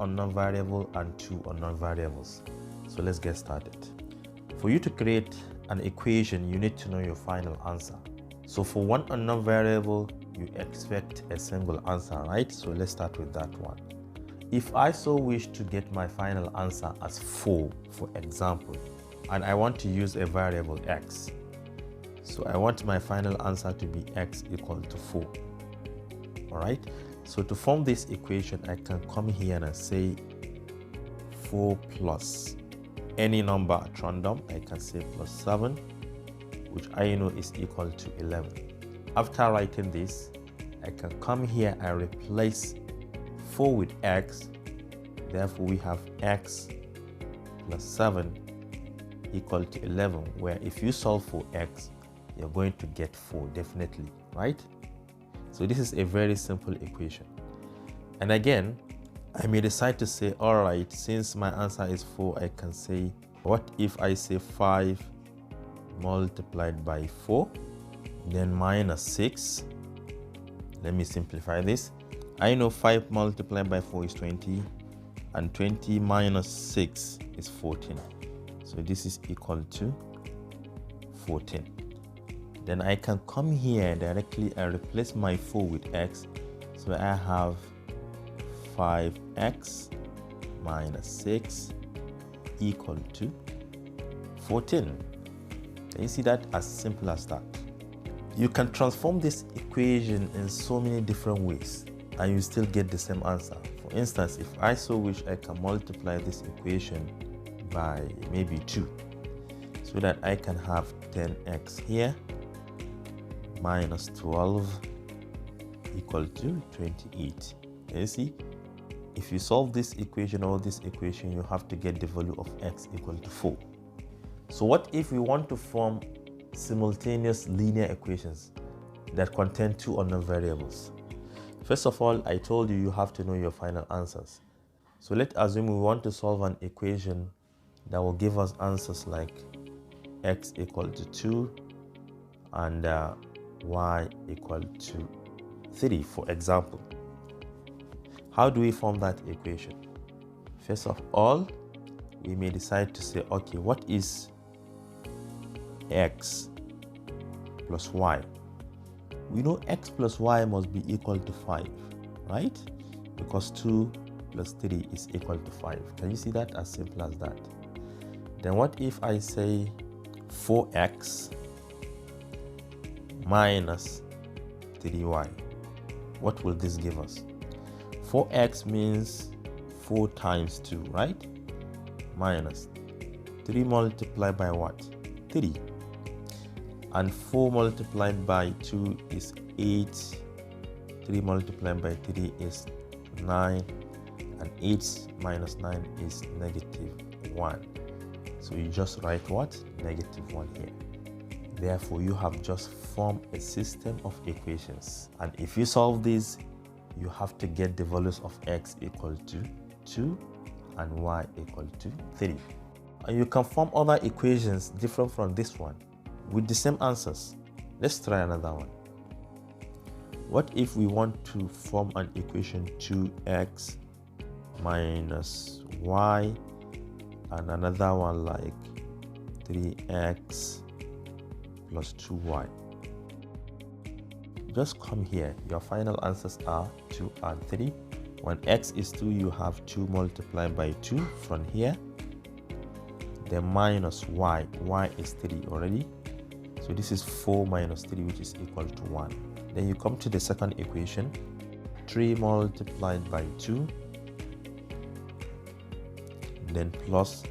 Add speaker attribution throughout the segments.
Speaker 1: unknown variable and 2 unknown variables. So let's get started. For you to create an equation, you need to know your final answer. So for one unknown variable, you expect a single answer, right? So let's start with that one. If I so wish to get my final answer as 4, for example, and I want to use a variable x, so I want my final answer to be x equal to 4. All right, so to form this equation, I can come here and say 4 plus any number at random. I can say plus 7, which I know is equal to 11. After writing this, I can come here and replace 4 with x. Therefore, we have x plus 7 equal to 11, where if you solve for x, you're going to get 4 definitely, right? So this is a very simple equation. And again, I may decide to say, all right, since my answer is 4, I can say, what if I say 5 multiplied by 4, then minus 6. Let me simplify this. I know 5 multiplied by 4 is 20, and 20 minus 6 is 14. So this is equal to 14. Then I can come here directly and replace my 4 with x. So I have 5x minus 6 equal to 14. Can you see that? As simple as that. You can transform this equation in so many different ways and you still get the same answer. For instance, if I so wish, I can multiply this equation by maybe 2, so that I can have 10x here minus 12 equal to 28. Can you see? If you solve this equation or this equation, you have to get the value of x equal to 4. So what if we want to form simultaneous linear equations that contain 2 unknown variables? First of all, I told you have to know your final answers. So let's assume we want to solve an equation that will give us answers like x equal to 2 and y equal to 3, for example. How do we form that equation? First of all, we may decide to say, okay, what is x plus y? We know x plus y must be equal to 5, right? Because 2 plus 3 is equal to 5. Can you see that? As simple as that. Then what if I say 4x minus 3y? What will this give us? 4x means 4 times 2, right? Minus 3 multiplied by what? 3. And 4 multiplied by 2 is 8. 3 multiplied by 3 is 9. And 8 minus 9 is negative 1. So you just write what? Negative 1 here. Therefore, you have just formed a system of equations. And if you solve this, you have to get the values of x equal to 2 and y equal to 3. And you can form other equations different from this one with the same answers. Let's try another one. What if we want to form an equation 2x minus y and another one like 3x plus 2y? Just come here. Your final answers are 2 and 3. When x is 2, you have 2 multiplied by 2 from here. Then minus y. Y is 3 already. So this is 4 minus 3, which is equal to 1. Then you come to the second equation. 3 multiplied by 2. Then plus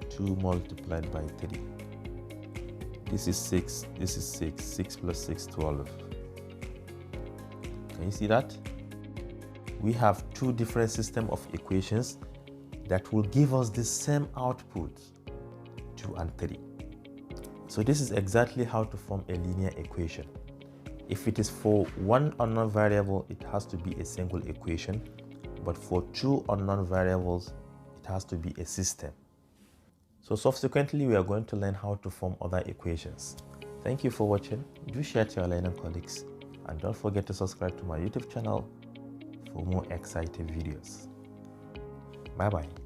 Speaker 1: 2 multiplied by 3. This is 6. This is 6. 6 plus 6, 12. Can you see that? We have 2 different systems of equations that will give us the same output, 2 and 3. So this is exactly how to form a linear equation. If it is for one unknown variable, it has to be a single equation. But for 2 unknown variables, it has to be a system. So subsequently, we are going to learn how to form other equations. Thank you for watching. Do share to your learning colleagues. And don't forget to subscribe to my YouTube channel for more exciting videos. Bye bye.